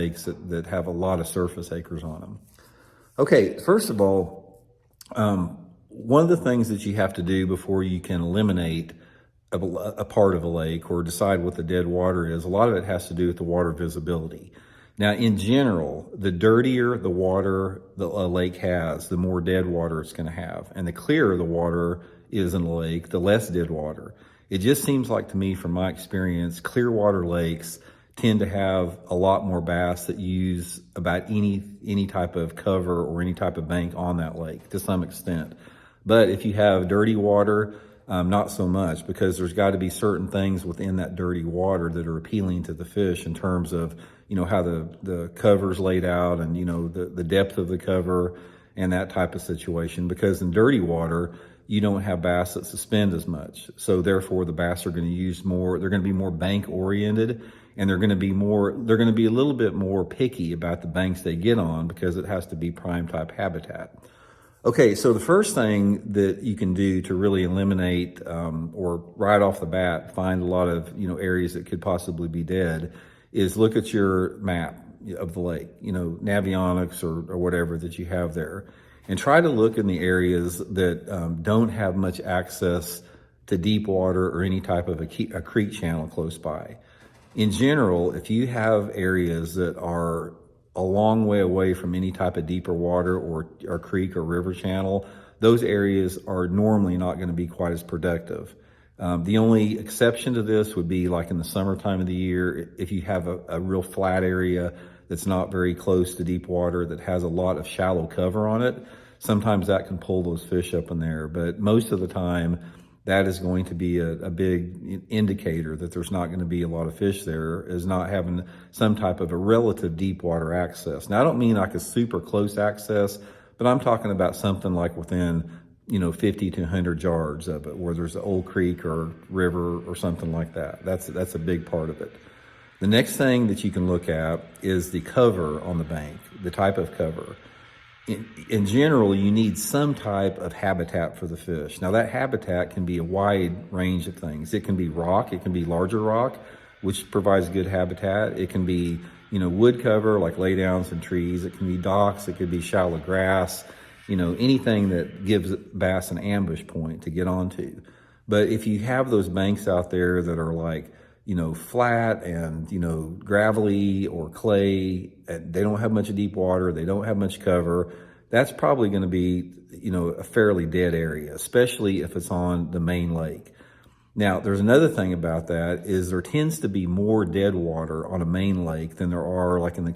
lakes that have a lot of surface acres on them. Okay, first of all, one of the things that you have to do before you can eliminate a part of a lake or decide what the dead water is, a lot of it has to do with the water visibility. Now, in general, the dirtier the water a lake has, the more dead water it's going to have. And the clearer the water is in a lake, the less dead water. It just seems like to me, from my experience, clear water lakes tend to have a lot more bass that use about any type of cover or any type of bank on that lake to some extent. But if you have dirty water, not so much, because there's got to be certain things within that dirty water that are appealing to the fish in terms of, how the cover's laid out and, the depth of the cover and that type of situation. Because in dirty water, you don't have bass that suspend as much. So therefore the bass are going to use more, they're going to be more bank oriented, and they're going to be a little bit more picky about the banks they get on because it has to be prime type habitat. Okay, so the first thing that you can do to really eliminate or right off the bat find a lot of areas that could possibly be dead is look at your map of the lake, Navionics or whatever that you have there, and try to look in the areas that don't have much access to deep water or any type of a creek channel close by. In general, if you have areas that are a long way away from any type of deeper water or creek or river channel, those areas are normally not going to be quite as productive. The only exception to this would be like in the summertime of the year, if you have a real flat area that's not very close to deep water that has a lot of shallow cover on it, sometimes that can pull those fish up in there. But most of the time, that is going to be a big indicator that there's not going to be a lot of fish there, is not having some type of a relative deep water access. Now, I don't mean like a super close access, but I'm talking about something like within 50 to 100 yards of it, where there's an old creek or river or something like that. That's a big part of it. The next thing that you can look at is the cover on the bank, the type of cover. In general, you need some type of habitat for the fish. Now, that habitat can be a wide range of things. It can be rock, it can be larger rock, which provides good habitat. It can be, wood cover, like laydowns and trees. It can be docks, it could be shallow grass, anything that gives bass an ambush point to get onto. But if you have those banks out there that are like, flat and, gravelly or clay, they don't have much deep water, they don't have much cover, that's probably going to be, a fairly dead area, especially if it's on the main lake. Now, there's another thing about that is there tends to be more dead water on a main lake than there are like in the